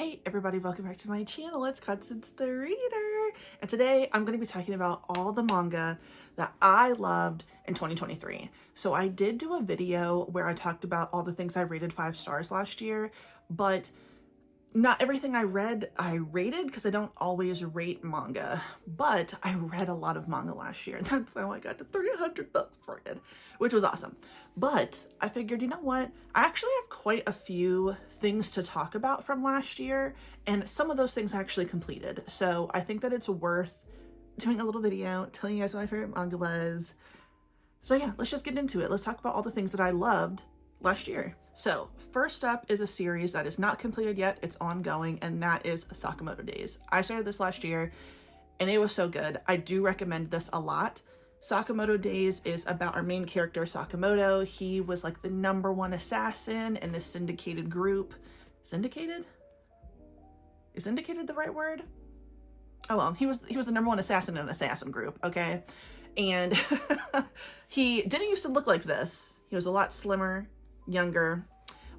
Hey everybody, welcome back to my channel. It's Constance the Reader. And today I'm going to be talking about all the manga that I loved in 2023. So I did do a video where I talked about all the things I rated 5 stars last year, but not everything I read I rated because I don't always rate manga, but I read a lot of manga last year. That's how I got to 300 books for it, which was awesome. But I figured, you know what? I actually have quite a few things to talk about from last year, and some of those things I actually completed. So I think that it's worth doing a little video telling you guys what my favorite manga was. So yeah, let's just get into it. Let's talk about all the things that I loved last year. So first up is a series that is not completed yet. It's ongoing, and that is Sakamoto Days. I started this last year and it was so good. I do recommend this a lot. Sakamoto Days is about our main character, Sakamoto. He was like the #1 assassin in this syndicated group. Syndicated? Is syndicated the right word? Oh well, he was the #1 assassin in an assassin group, okay? And he didn't used to look like this. He was a lot slimmer, younger,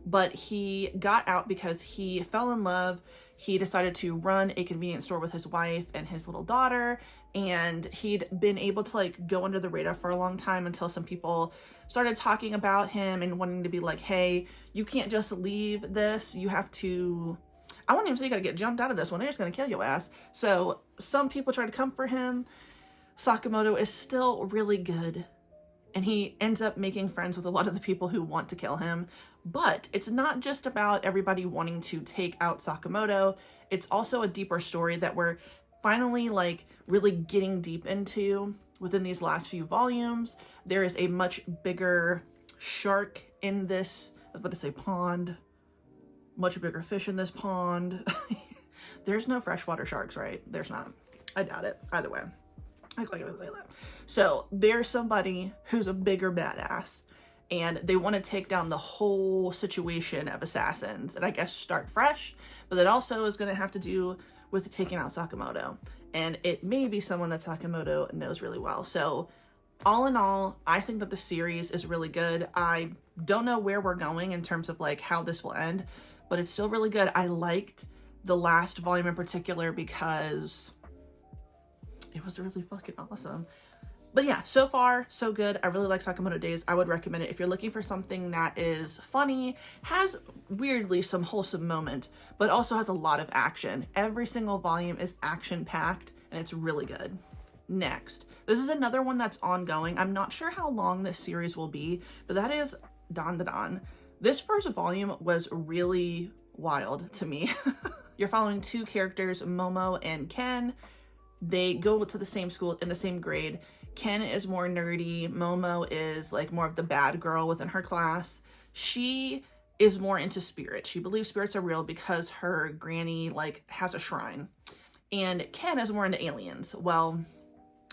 but he got out because he fell in love. He decided to run a convenience store with his wife and his little daughter, and he'd been able to like go under the radar for a long time until some people started talking about him and wanting to be like, hey, you can't just leave this, you have to, I wouldn't even say you gotta get jumped out of this one, they're just gonna kill your ass. So some people tried to come for him. Sakamoto is still really good, and he ends up making friends with a lot of the people who want to kill him. But it's not just about everybody wanting to take out Sakamoto. It's also a deeper story that we're finally like really getting deep into within these last few volumes. There is a much bigger shark in this, I was about to say pond, much bigger fish in this pond. There's no freshwater sharks, right? There's not. I doubt it. Either way. I like it say that. So there's somebody who's a bigger badass, and they want to take down the whole situation of assassins and I guess start fresh, but that also is going to have to do with taking out Sakamoto, and it may be someone that Sakamoto knows really well. So all in all, I think that the series is really good. I don't know where we're going in terms of like how this will end, but it's still really good. I liked the last volume in particular because it was really fucking awesome. But yeah, so far, so good. I really like Sakamoto Days. I would recommend it if you're looking for something that is funny, has weirdly some wholesome moments, but also has a lot of action. Every single volume is action-packed, and it's really good. Next, this is another one that's ongoing. I'm not sure how long this series will be, but that is Dan Da Dan. This first volume was really wild to me. You're following two characters, Momo and Ken. They go to the same school in the same grade. Ken is more nerdy. Momo is like more of the bad girl within her class. She is more into spirits. She believes spirits are real because her granny like has a shrine. And Ken is more into aliens. Well,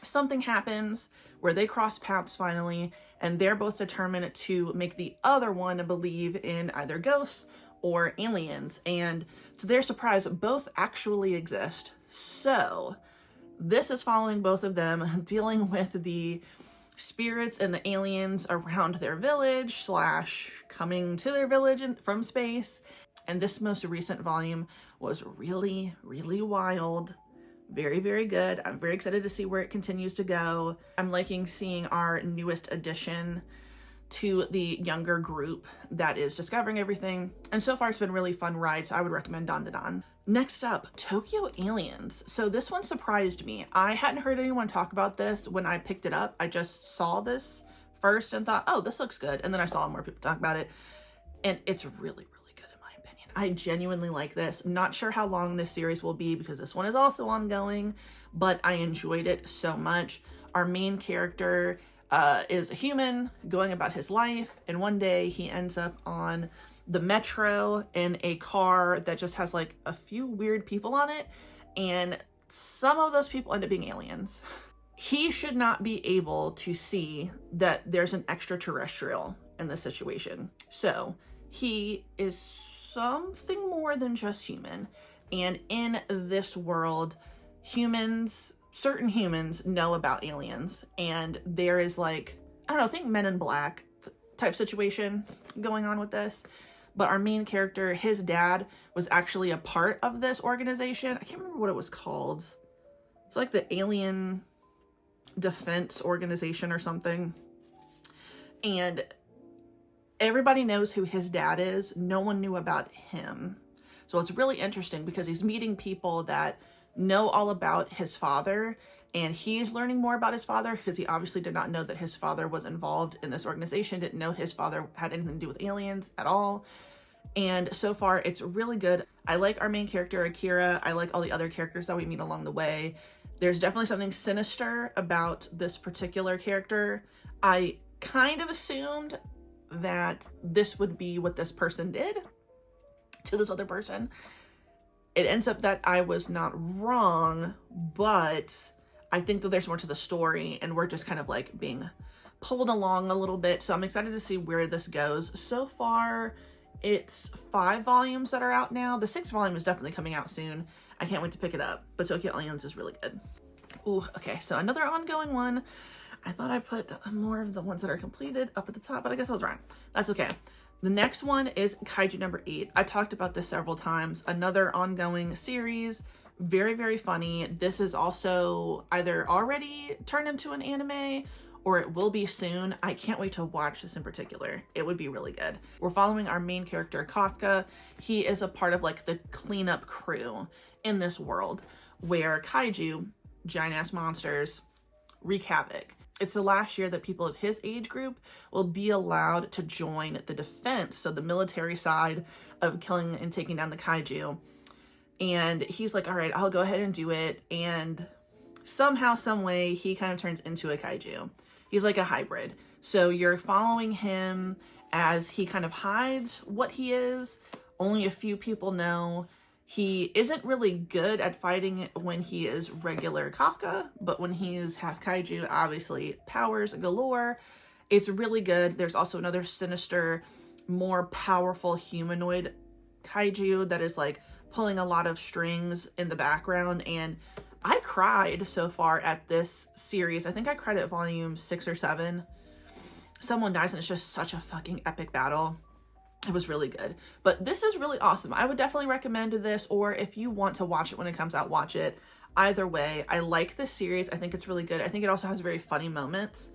something happens where they cross paths finally, and they're both determined to make the other one believe in either ghosts or aliens. And to their surprise, both actually exist. So this is following both of them, dealing with the spirits and the aliens around their village / coming to their village from space. And this most recent volume was really, really wild. Very, very good. I'm very excited to see where it continues to go. I'm liking seeing our newest addition to the younger group that is discovering everything. And so far it's been a really fun ride, so I would recommend Dan Da Dan. Next up, Tokyo Aliens. So this one surprised me. I hadn't heard anyone talk about this when I picked it up. I just saw this first and thought, oh, this looks good. And then I saw more people talk about it, and it's really, really good in my opinion. I genuinely like this. Not sure how long this series will be because this one is also ongoing, but I enjoyed it so much. Our main character is a human going about his life, and one day he ends up on the metro in a car that just has like a few weird people on it, and some of those people end up being aliens. He should not be able to see that there's an extraterrestrial in this situation. So he is something more than just human, and in this world, certain humans know about aliens, and there is like, I don't know, think Men in Black type situation going on with this. but our main character, his dad was actually a part of this organization. I can't remember what it was called. It's like the Alien Defense Organization or something. And everybody knows who his dad is. No one knew about him. So it's really interesting because he's meeting people that know all about his father, and he's learning more about his father because he obviously did not know that his father was involved in this organization, didn't know his father had anything to do with aliens at all. And so far, it's really good. I like our main character, Akira. I like all the other characters that we meet along the way. There's definitely something sinister about this particular character. I kind of assumed that this would be what this person did to this other person. It ends up that I was not wrong, but I think that there's more to the story, and we're just kind of like being pulled along a little bit. So I'm excited to see where this goes. So far, it's 5 volumes that are out now. The 6th volume is definitely coming out soon. I can't wait to pick it up, but Tokyo Aliens is really good. Ooh, okay, so another ongoing one. I thought I put more of the ones that are completed up at the top, but I guess I was wrong. That's okay. The next one is Kaiju number 8. I talked about this several times. Another ongoing series. Very, very funny. This is also either already turned into an anime or it will be soon. I can't wait to watch this in particular. It would be really good. We're following our main character, Kafka. He is a part of like the cleanup crew in this world where kaiju, giant ass monsters, wreak havoc. It's the last year that people of his age group will be allowed to join the defense, so the military side of killing and taking down the kaiju. And he's like, all right, I'll go ahead and do it. And somehow, some way, he kind of turns into a kaiju. He's like a hybrid. So you're following him as he kind of hides what he is. Only a few people know. He isn't really good at fighting when he is regular Kafka, but when he is half kaiju, obviously powers galore. It's really good. There's also another sinister, more powerful humanoid kaiju that is like pulling a lot of strings in the background, and I cried so far at this series. I think I cried at volume 6 or 7. Someone dies and it's just such a fucking epic battle. It was really good. But this is really awesome. I would definitely recommend this, or if you want to watch it when it comes out, watch it. Either way, I like this series. I think it's really good. I think it also has very funny moments.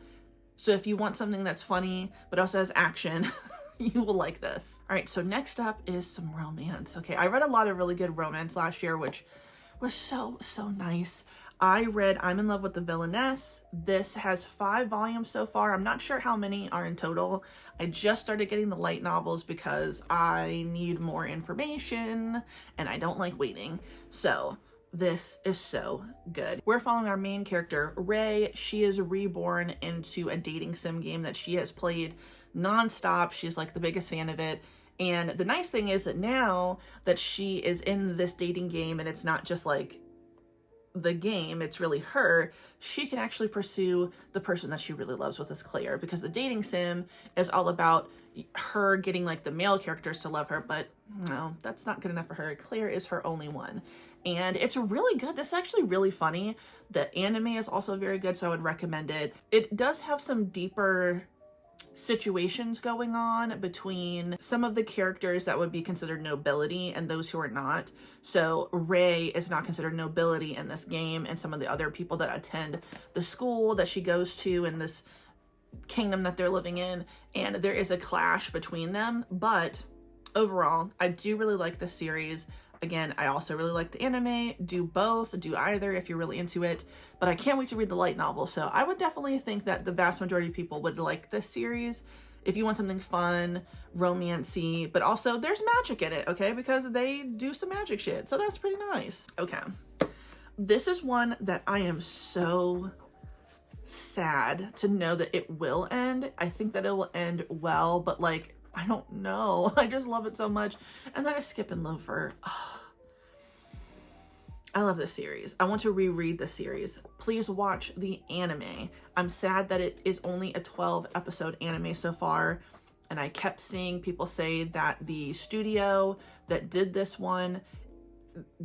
So if you want something that's funny, but also has action, you will like this. All right, so next up is some romance. Okay, I read a lot of really good romance last year, which was so nice. I read I'm in Love with the Villainess. This has 5 volumes so far. I'm not sure how many are in total. I just started getting the light novels because I need more information and I don't like waiting. So this is so good. We're following our main character, Ray. She is reborn into a dating sim game that she has played nonstop. She's like the biggest fan of it. And the nice thing is that now that she is in this dating game and it's not just like the game, it's really her, she can actually pursue the person that she really loves with this Claire, because the dating sim is all about her getting like the male characters to love her, but no, that's not good enough for her. Claire is her only one. And it's really good. This is actually really funny. The anime is also very good, so I would recommend it. It does have some deeper situations going on between some of the characters that would be considered nobility and those who are not. So Ray is not considered nobility in this game, and some of the other people that attend the school that she goes to in this kingdom that they're living in, and there is a clash between them. But overall, I do really like this series. Again, I also really like the anime. Do both, do either if you're really into it, but I can't wait to read the light novel. So I would definitely think that the vast majority of people would like this series if you want something fun, romancy, but also there's magic in it, okay? Because they do some magic shit, so that's pretty nice. Okay, this is one that I am so sad to know that it will end. I think that it will end well, but like, I don't know. I just love it so much. And that is Skip and Loafer. Oh, I love this series. I want to reread the series. Please watch the anime. I'm sad that it is only a 12 episode anime so far. And I kept seeing people say that the studio that did this one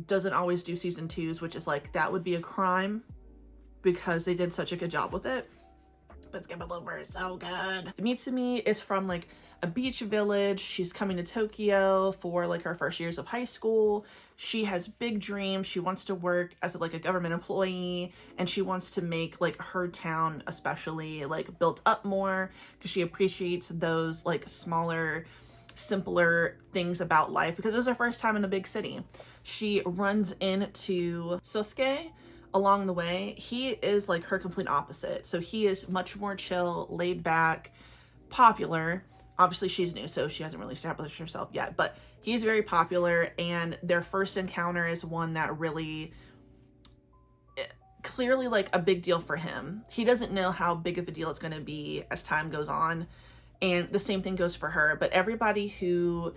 doesn't always do season 2s, which is like, that would be a crime because they did such a good job with it. but Skip It Over is so good. Mitsumi is from like a beach village. She's coming to Tokyo for like her first years of high school. She has big dreams. She wants to work as like a government employee, and she wants to make like her town especially like built up more because she appreciates those like smaller, simpler things about life because this is her first time in a big city. She runs into Sosuke along the way. He is like her complete opposite. So he is much more chill, laid back, popular. Obviously she's new, so she hasn't really established herself yet, but he's very popular, and their first encounter is one that really clearly like a big deal for him. He doesn't know how big of a deal it's going to be as time goes on, and the same thing goes for her. But everybody who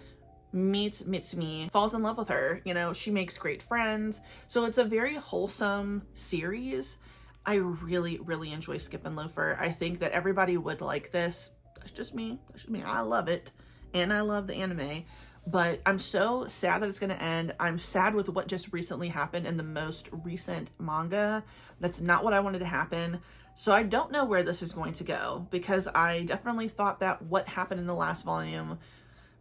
meets Mitsumi falls in love with her. You know, she makes great friends. So it's a very wholesome series. I really, really enjoy Skip and Loafer. I think that everybody would like this. That's just me. That's just me. I love it. And I love the anime. But I'm so sad that it's going to end. I'm sad with what just recently happened in the most recent manga. That's not what I wanted to happen. So I don't know where this is going to go, because I definitely thought that what happened in the last volume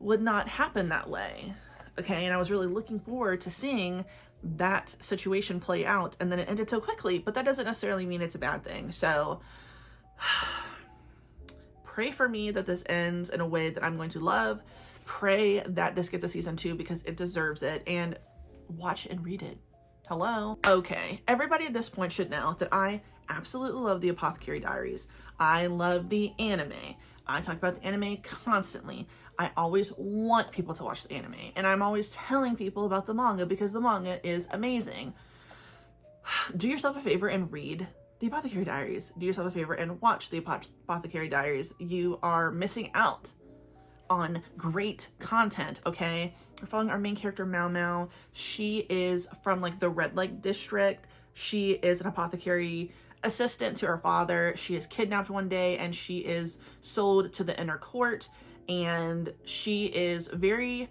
would not happen that way. Okay, and I was really looking forward to seeing that situation play out, and then it ended so quickly, but that doesn't necessarily mean it's a bad thing. So pray for me that this ends in a way that I'm going to love. Pray that this gets a season 2 because it deserves it, and watch and read it. Hello? Okay, everybody at this point should know that I absolutely love the Apothecary Diaries. I love the anime. I talk about the anime constantly. I always want people to watch the anime, and I'm always telling people about the manga because the manga is amazing. Do yourself a favor and read the Apothecary Diaries. Do yourself a favor and watch the Apothecary Diaries. You are missing out on great content, okay? We're following our main character, Mao Mao. She is from like the Red Lake district. She is an apothecary assistant to her father. She is kidnapped one day and she is sold to the inner court, and she is very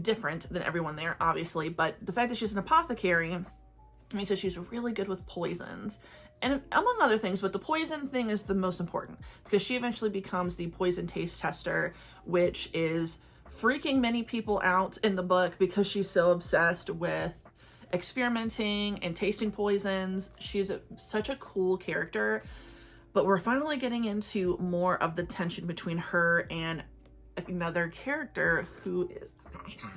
different than everyone there, obviously, but the fact that she's an apothecary means that she's really good with poisons, and among other things, but the poison thing is the most important because she eventually becomes the poison taste tester, which is freaking many people out in the book because she's so obsessed with experimenting and tasting poisons. She's such a cool character, but we're finally getting into more of the tension between her and another character who is, oh my god,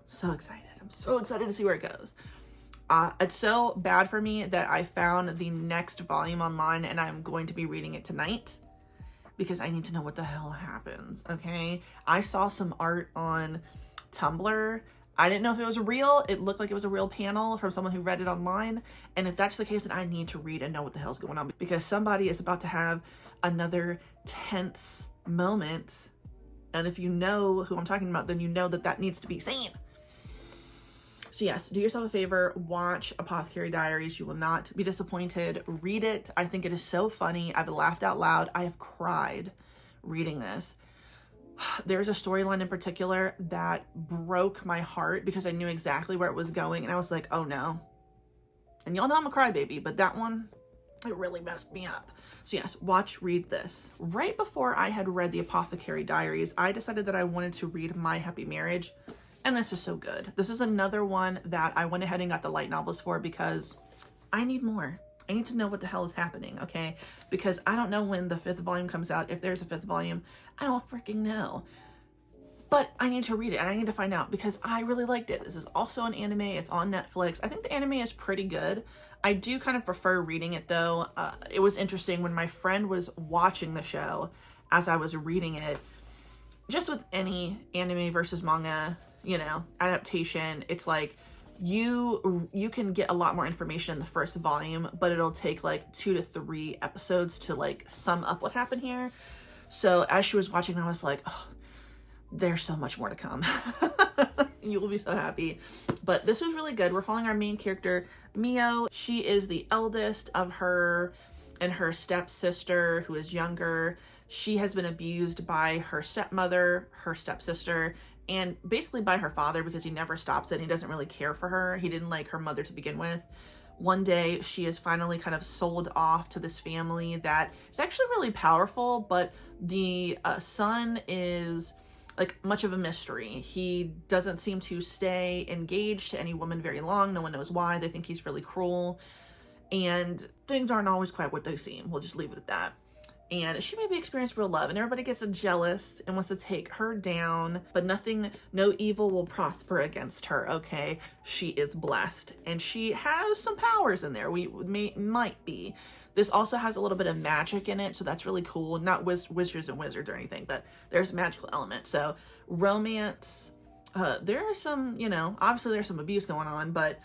so excited. I'm so excited to see where it goes. It's so bad for me that I found the next volume online and I'm going to be reading it tonight because I need to know what the hell happens, okay? I saw some art on Tumblr. I didn't know if it was real. It looked like it was a real panel from someone who read it online. And if that's the case, then I need to read and know what the hell's going on because somebody is about to have another tense moment. And if you know who I'm talking about, then you know that that needs to be seen. So yes, do yourself a favor, watch Apothecary Diaries. You will not be disappointed. Read it. I think it is so funny. I've laughed out loud. I have cried reading this. There's a storyline in particular that broke my heart because I knew exactly where it was going, and I was like, oh no. And y'all know I'm a crybaby, but that one, it really messed me up. So yes, read this. Right before I had read the Apothecary Diaries, I decided that I wanted to read My Happy Marriage, and this is so good. This is another one that I went ahead and got the light novels for because I need more. I need to know what the hell is happening, okay? Because I don't know when the 5th volume comes out. If there's a 5th volume, I don't freaking know. But I need to read it and I need to find out because I really liked it. This is also an anime. It's on Netflix. I think the anime is pretty good. I do kind of prefer reading it though. It was interesting when my friend was watching the show as I was reading it. Just with any anime versus manga, you know, adaptation, it's like you can get a lot more information in the first volume, but it'll take like 2 to 3 episodes to like sum up what happened here. So as she was watching, I was like, oh, there's so much more to come. You will be so happy. But this was really good. We're following our main character, Mio. She is the eldest of her and her stepsister, who is younger. She has been abused by her stepmother, her stepsister, and basically by her father because he never stops it. He doesn't really care for her. He didn't like her mother to begin with. one day she is finally kind of sold off to this family that is actually really powerful, but the son is like much of a mystery. He doesn't seem to stay engaged to any woman very long. No one knows why. They think he's really cruel, and things aren't always quite what they seem. We'll just leave it at that. And she maybe experienced real love, and everybody gets jealous and wants to take her down, but no evil will prosper against her, okay? She is blessed, and she has some powers in there. Might be. This also has a little bit of magic in it, so that's really cool. Not wizards and wizards or anything, but there's a magical element. So romance, there are some, you know, obviously there's some abuse going on, but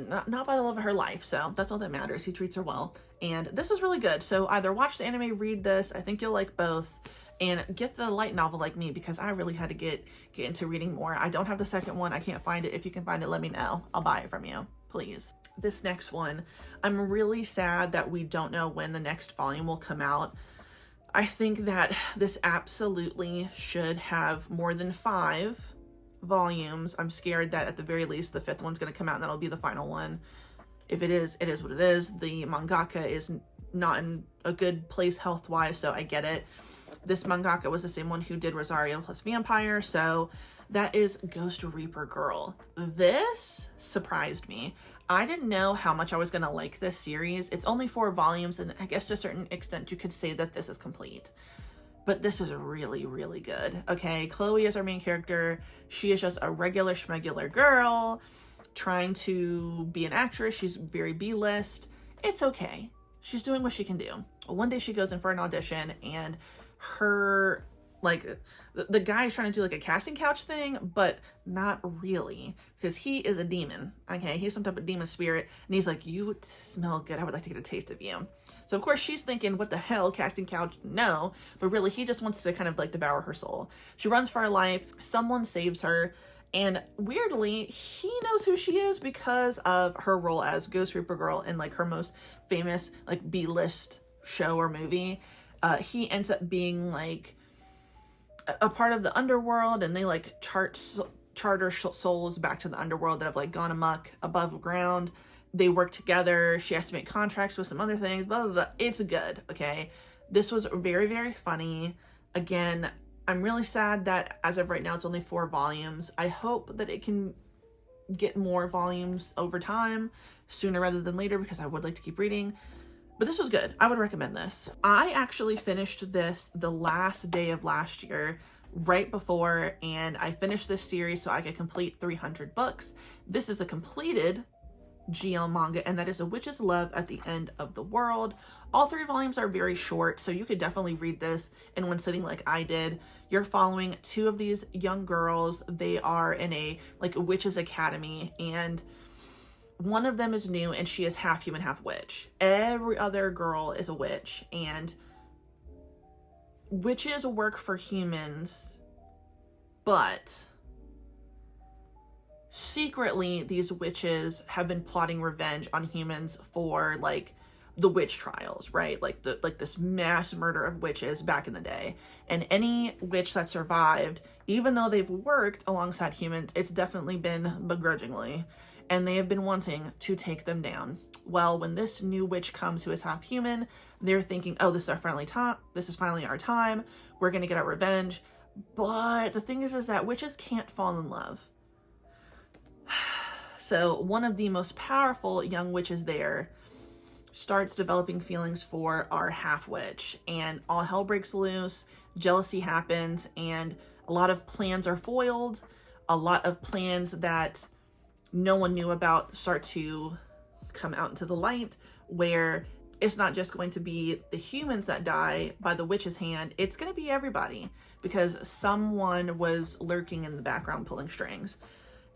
not by the love of her life, so that's all that matters. He treats her well, and this is really good. So either watch the anime, read this. I think you'll like both, and get the light novel like me, because I really had to get into reading more. I don't have the second one. I can't find it. If you can find it, let me know. I'll buy it from you, please. This next one, I'm really sad that we don't know when the next volume will come out. I think that this absolutely should have more than 5 volumes. I'm scared that at the very least the 5th one's going to come out and that'll be the final one. If it is, it is what it is. The mangaka is not in a good place health-wise, so I get it. This mangaka was the same one who did Rosario plus Vampire, so that is Ghost Reaper Girl. This surprised me. I didn't know how much I was going to like this series. It's only 4 volumes, and I guess to a certain extent you could say that this is complete. But this is really, really good, okay? Chloe is our main character. She is just a regular schmegular girl trying to be an actress. She's very B-list. It's okay. She's doing what she can do. One day she goes in for an audition, and her, like, the guy is trying to do like a casting couch thing, but not really, because he is a demon, okay? He's some type of demon spirit, and he's like, you smell good. I would like to get a taste of you. So of course she's thinking, what the hell, casting couch? No, but really he just wants to kind of like devour her soul. She runs for her life. Someone saves her. And weirdly, he knows who she is because of her role as Ghost Reaper Girl in like her most famous like B-list show or movie. He ends up being like a part of the underworld, and they like charter souls back to the underworld that have like gone amok above ground. They work together. She has to make contracts with some other things, blah, blah, blah. It's good, okay? This was very, very funny. Again, I'm really sad that as of right now, it's only 4 volumes. I hope that it can get more volumes over time, sooner rather than later, because I would like to keep reading. But this was good. I would recommend this. I actually finished this the last day of last year, right before, and I finished this series so I could complete 300 books. This is a completed GL manga, and that is A Witch's Love at the End of the World. All 3 volumes are very short, so you could definitely read this in one sitting like I did. You're following 2 of these young girls. They are in a like witch's academy, and one of them is new, and she is half human, half witch. Every other girl is a witch, and witches work for humans, but secretly these witches have been plotting revenge on humans for like the witch trials, right? Like this mass murder of witches back in the day. And any witch that survived, even though they've worked alongside humans, it's definitely been begrudgingly, and they have been wanting to take them down. Well, when this new witch comes who is half human, they're thinking, oh, this is finally our time. We're gonna get our revenge. But the thing is that witches can't fall in love. So one of the most powerful young witches there starts developing feelings for our half witch, and all hell breaks loose. Jealousy happens, and a lot of plans are foiled. A lot of plans that no one knew about start to come out into the light, where it's not just going to be the humans that die by the witch's hand, it's going to be everybody, because someone was lurking in the background pulling strings.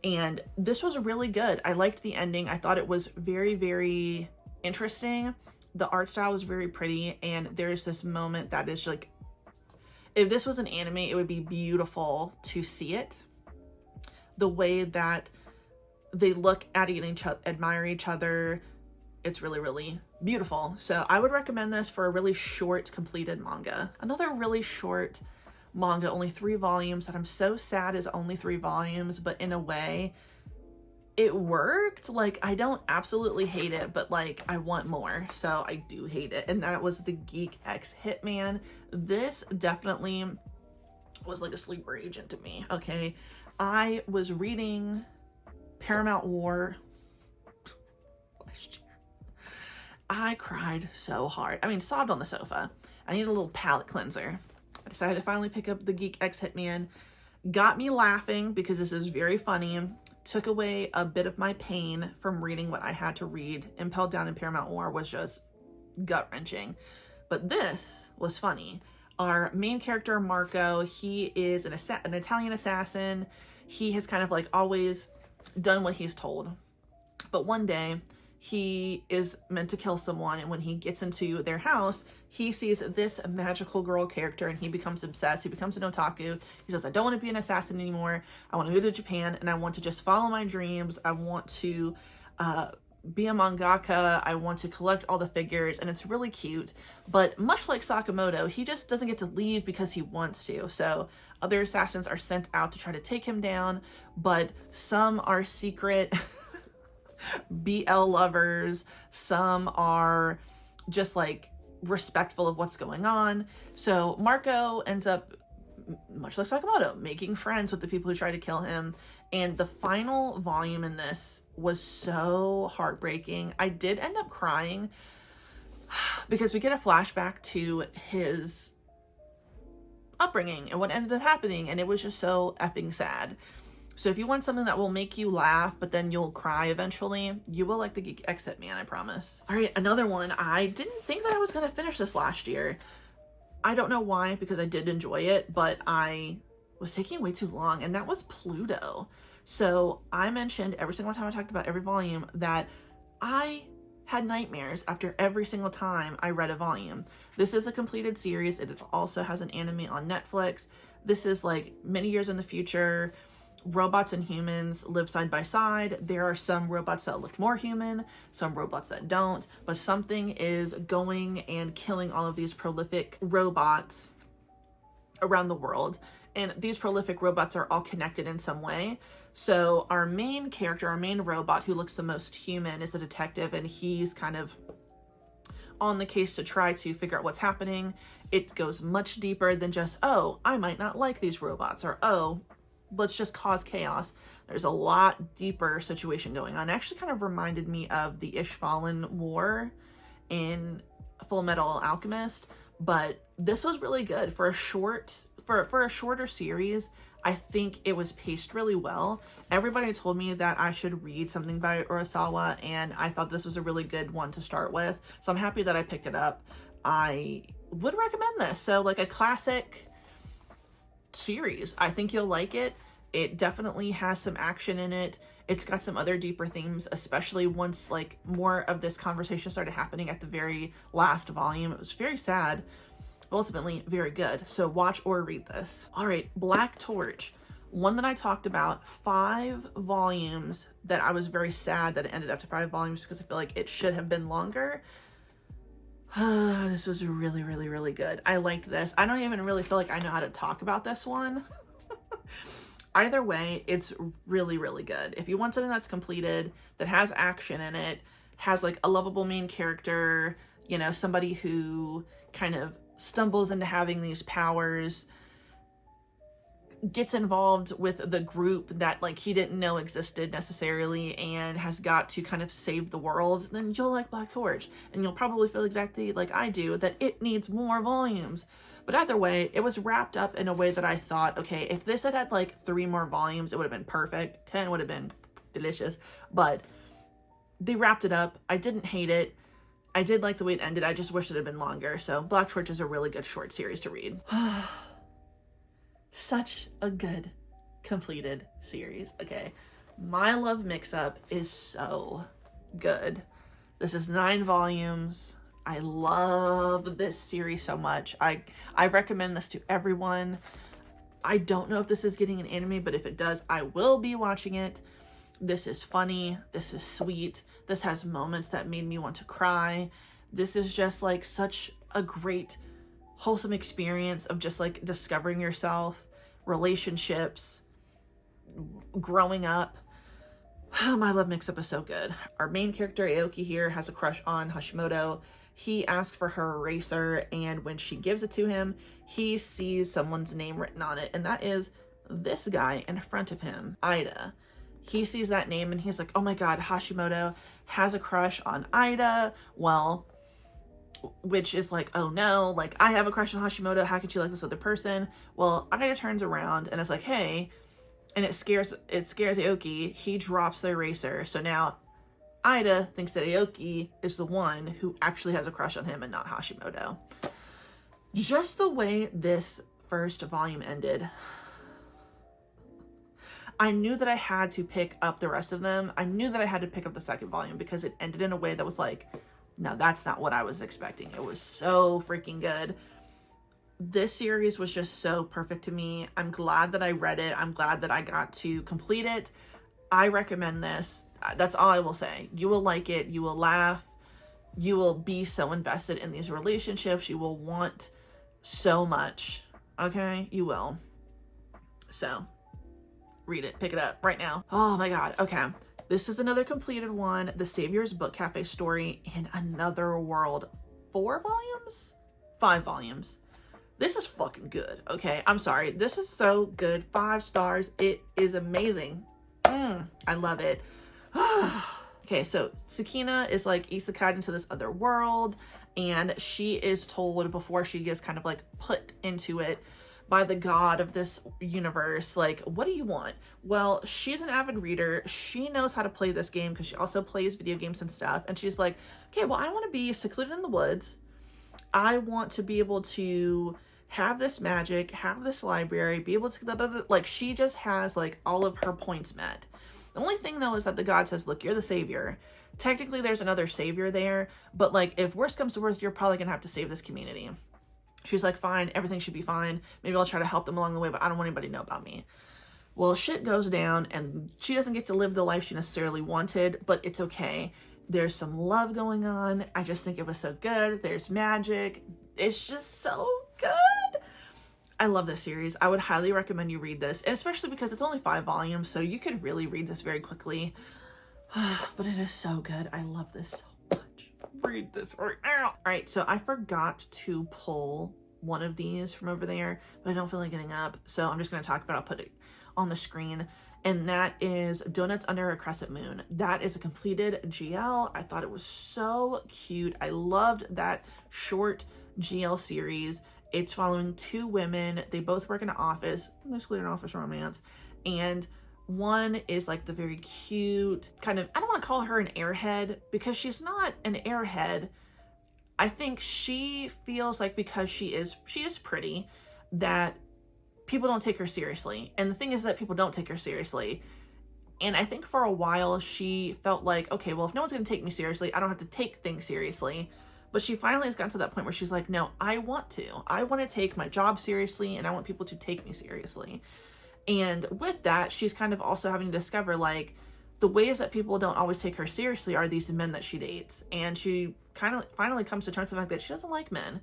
And this was really good. I liked the ending. I thought it was very, very interesting. The art style was very pretty, and there's this moment that is like, if this was an anime, it would be beautiful to see it. The way that they look at each other, admire each other, it's really, really beautiful. So I would recommend this for a really short completed manga. Another really short manga, only 3 volumes, that I'm so sad is only 3 volumes, but in a way, it worked. Like, I don't absolutely hate it, but like I want more, so I do hate it. And that was the Geek X Hitman. This definitely was like a sleeper agent to me. Okay, I was reading Paramount War last year. I cried so hard. I mean, sobbed on the sofa. I need a little palate cleanser. I decided to finally pick up the Geek X Hitman. Got me laughing because this is very funny. Took away a bit of my pain from reading what I had to read. Impelled Down in Paramount War was just gut-wrenching. But this was funny. Our main character, Marco, he is an Italian assassin. He has kind of like always done what he's told. But one day, he is meant to kill someone, and when he gets into their house, he sees this magical girl character and he becomes obsessed. He becomes an otaku. He says, I don't want to be an assassin anymore. I want to go to Japan and I want to just follow my dreams. I want to be a mangaka. I want to collect all the figures, and it's really cute. But much like Sakamoto, he just doesn't get to leave because he wants to. So other assassins are sent out to try to take him down, but some are secret BL lovers, some are just like respectful of what's going on. So Marco ends up, much like Sakamoto, making friends with the people who try to kill him. And the final volume in this was so heartbreaking. I did end up crying because we get a flashback to his upbringing and what ended up happening, and it was just so effing sad. So if you want something that will make you laugh, but then you'll cry eventually, you will like the Geek X Hitman, I promise. All right, another one. I didn't think that I was going to finish this last year. I don't know why, because I did enjoy it, but I was taking way too long, and that was Pluto. So I mentioned every single time I talked about every volume that I had nightmares after every single time I read a volume. This is a completed series. It also has an anime on Netflix. This is like many years in the future. Robots and humans live side by side. There are some robots that look more human, some robots that don't, but something is going and killing all of these prolific robots around the world. And these prolific robots are all connected in some way. So our main character, our main robot who looks the most human, is a detective, and he's kind of on the case to try to figure out what's happening. It goes much deeper than just, oh, I might not like these robots, or oh, let's just cause chaos. There's a lot deeper situation going on. It actually kind of reminded me of the Ishvalan War in Full Metal Alchemist, but this was really good for a shorter series. I think it was paced really well. Everybody told me that I should read something by Urasawa, and I thought this was a really good one to start with. So I'm happy that I picked it up. I would recommend this. So like a classic series. I think you'll like it. It definitely has some action in it. It's got some other deeper themes, especially once like more of this conversation started happening at the very last volume. It was very sad, but ultimately very good. So watch or read this. All right, Black Torch. One that I talked about, 5 volumes that I was very sad that it ended up to 5 volumes because I feel like it should have been longer. This was really, really, really good. I liked this. I don't even really feel like I know how to talk about this one. Either way, it's really, really good. If you want something that's completed, that has action in it, has like a lovable main character, you know, somebody who kind of stumbles into having these powers, gets involved with the group that like he didn't know existed necessarily, and has got to kind of save the world, then you'll like Black Torch. And you'll probably feel exactly like I do, that it needs more volumes. But either way, it was wrapped up in a way that I thought, okay, if this had had like 3 more volumes, it would have been perfect. 10 would have been delicious. But they wrapped it up. I didn't hate it. I did like the way it ended. I just wish it had been longer. So Black Torch is a really good short series to read. Such a good completed series. Okay, My Love Mixup is so good. This is 9 volumes. I love this series so much. I recommend this to everyone. I don't know if this is getting an anime, but if it does, I will be watching it. This is funny. This is sweet. This has moments that made me want to cry. This is just like such a great, wholesome experience of just like discovering yourself, relationships, growing up. My Love Mixup is so good. Our main character, Aoki here, has a crush on Hashimoto. He asks for her eraser, and when she gives it to him, he sees someone's name written on it, and that is this guy in front of him, Ida. He sees that name, and he's like, oh my god, Hashimoto has a crush on Ida. Well, which is like, oh no, like, I have a crush on Hashimoto. How could you like this other person? Well, Ida turns around, and it's like, hey, and it scares Aoki. He drops the eraser, so now Ida thinks that Aoki is the one who actually has a crush on him and not Hashimoto. Just the way this first volume ended, I knew that I had to pick up the rest of them. I knew that I had to pick up the second volume because it ended in a way that was like, no, that's not what I was expecting. It was so freaking good. This series was just so perfect to me. I'm glad that I read it. I'm glad that I got to complete it. I recommend this. That's all I will say. You will like it. You will laugh. You will be so invested in these relationships. You will want so much. Okay? You will. So, read it. Pick it up right now. Oh my god. Okay. This is another completed one. The Savior's Book Cafe story in Another World. 4 volumes? 5 volumes. This is fucking good. Okay? I'm sorry. This is so good. 5 stars. It is amazing. I love it. Okay, so Sakina is like isekai into this other world, and she is told before she gets kind of like put into it by the god of this universe, like, what do you want? Well, she's an avid reader. She knows how to play this game because she also plays video games and stuff. And she's like, okay, well, I want to be secluded in the woods. I want to be able to have this magic, have this library, be able to, like, she just has like all of her points met. The only thing though is that the god says, look, you're the savior. Technically there's another savior there, but like, if worst comes to worst, you're probably gonna have to save this community. She's like, fine, everything should be fine. Maybe I'll try to help them along the way, but I don't want anybody to know about me. Well, shit goes down and she doesn't get to live the life she necessarily wanted, but it's okay. There's some love going on. I just think it was so good. There's magic. It's just so good. I love this series. I would highly recommend you read this, and especially because it's only 5 volumes, so you could really read this very quickly. But it is so good. I love this so much. Read this right now. All right, so I forgot to pull one of these from over there, but I don't feel like getting up, so I'm just going to talk about it. I'll put it on the screen, and that is Donuts Under a Crescent Moon. That is a completed GL. I thought it was so cute. I loved that short GL series. It's following 2 women. They both work in an office, basically an office romance, and one is like the very cute kind of, I don't want to call her an airhead because she's not an airhead. I think she feels like because she is pretty, that people don't take her seriously. And the thing is that people don't take her seriously. And I think for a while she felt like, okay, well, if no one's going to take me seriously, I don't have to take things seriously. But she finally has gotten to that point where she's like, no, I want to take my job seriously, and I want people to take me seriously. And with that, she's kind of also having to discover, like, the ways that people don't always take her seriously are these men that she dates. And she kind of finally comes to terms with the fact that she doesn't like men.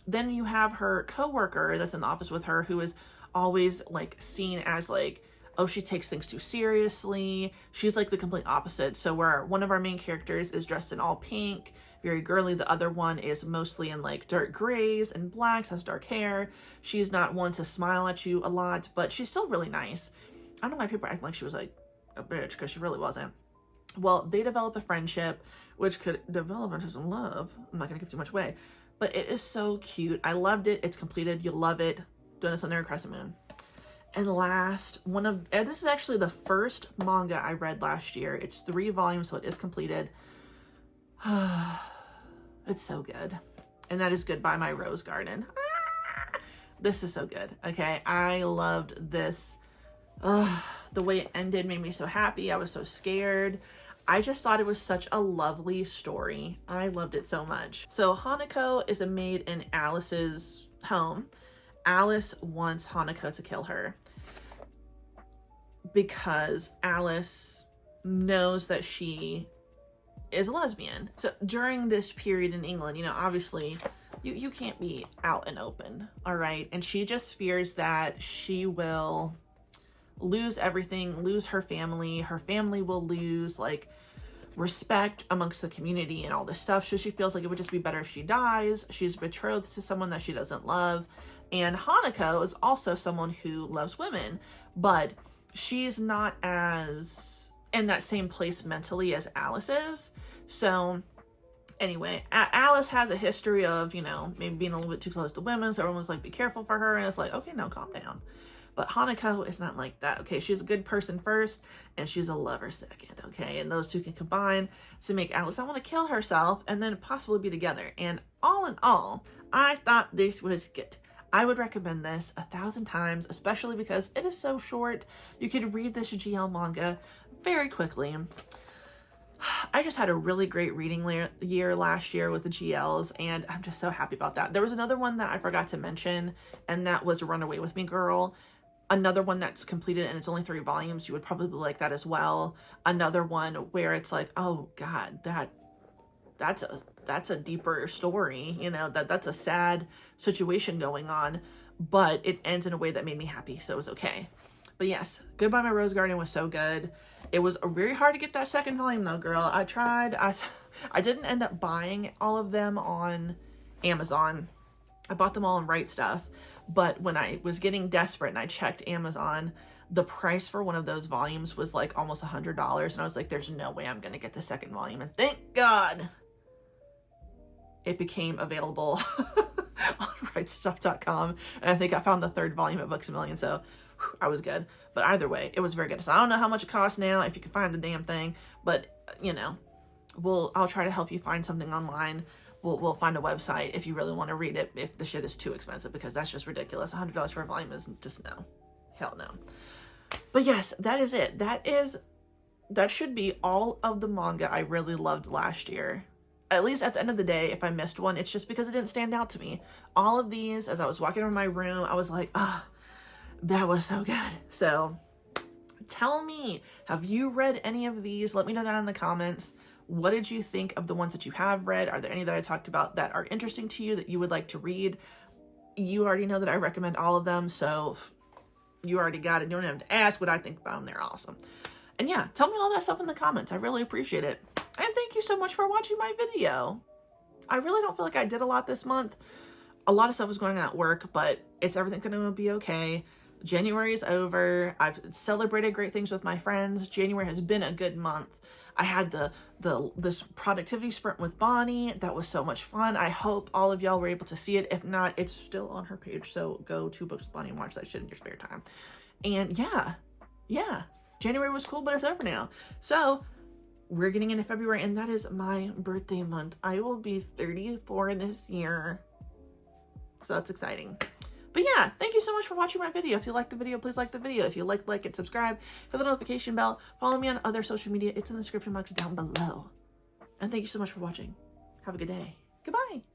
Then you have her coworker that's in the office with her who is always, like, seen as, like, oh, she takes things too seriously. She's like the complete opposite. So where one of our main characters is dressed in all pink, very girly, the other one is mostly in like dark grays and blacks, has dark hair. She's not one to smile at you a lot, but she's still really nice. I don't know why people act like she was like a bitch, because she really wasn't. Well, they develop a friendship, which could develop into some love. I'm not gonna give too much away, but it is so cute. I loved it. It's completed. You'll love it. Donuts Under a Crescent Moon. And last, this is actually the first manga I read last year. It's 3 volumes, so it is completed. It's so good. And that is Goodbye My Rose Garden. This is so good, okay? I loved this. The way it ended made me so happy. I was so scared. I just thought it was such a lovely story. I loved it so much. So Hanako is a maid in Alice's home. Alice wants Hanako to kill her because Alice knows that she is a lesbian. So during this period in England, you know, obviously you can't be out and open, all right? And she just fears that she will lose everything, lose her family. Her family will lose, like, respect amongst the community and all this stuff. So she feels like it would just be better if she dies. She's betrothed to someone that she doesn't love. And Hanako is also someone who loves women, but she's not as in that same place mentally as Alice is. So anyway, Alice has a history of, you know, maybe being a little bit too close to women. So everyone's like, be careful for her. And it's like, okay, no, calm down. But Hanako is not like that, okay? She's a good person first, and she's a lover second, okay? And those two can combine to make Alice not want to kill herself and then possibly be together. And all in all, I thought this was good. I would recommend this 1,000 times, especially because it is so short. You could read this GL manga very quickly. I just had a really great reading year last year with the GLs, and I'm just so happy about that. There was another one that I forgot to mention, and that was Run Away With Me Girl. Another one that's completed and it's only 3 volumes. You would probably like that as well. Another one where it's like, oh God, that's a deeper story. You know, that's a sad situation going on, but it ends in a way that made me happy. So it was okay. But yes, Goodbye My Rose Garden was so good. It was very hard to get that second volume though, girl. I tried. I didn't end up buying all of them on Amazon. I bought them all on Right Stuff. But when I was getting desperate and I checked Amazon, the price for one of those volumes was like almost $100. And I was like, there's no way I'm going to get the second volume. And thank God it became available on rightstuff.com. And I think I found the 3rd volume at Books A Million. So whew, I was good. But either way, it was very good. So I don't know how much it costs now, if you can find the damn thing. But, you know, I'll try to help you find something online. We'll find a website if you really want to read it, if the shit is too expensive, because that's just ridiculous. $100 for a volume is just no. Hell no. But yes, that is it. That should be all of the manga I really loved last year. At least at the end of the day, if I missed one, it's just because it didn't stand out to me. All of these, as I was walking around my room, I was like, ah, oh, that was so good. So tell me, have you read any of these? Let me know down in the comments. What did you think of the ones that you have read? Are there any that I talked about that are interesting to you that you would like to read? You already know that I recommend all of them, so you already got it. You don't have to ask what I think about them. They're awesome. And yeah, tell me all that stuff in the comments. I really appreciate it. And thank you so much for watching my video. I really don't feel like I did a lot this month. A lot of stuff was going on at work, but everything going to be okay. January is over. I've celebrated great things with my friends. January has been a good month. I had this productivity sprint with Bonnie. That was so much fun. I hope all of y'all were able to see it. If not, it's still on her page. So go to Books with Bonnie and watch that shit in your spare time. And yeah, January was cool, but it's over now. So we're getting into February, and that is my birthday month. I will be 34 this year. So that's exciting. But yeah, thank you so much for watching my video. If you liked the video, please like the video. If you like it, subscribe, hit the notification bell, follow me on other social media. It's in the description box down below. And thank you so much for watching. Have a good day. Goodbye.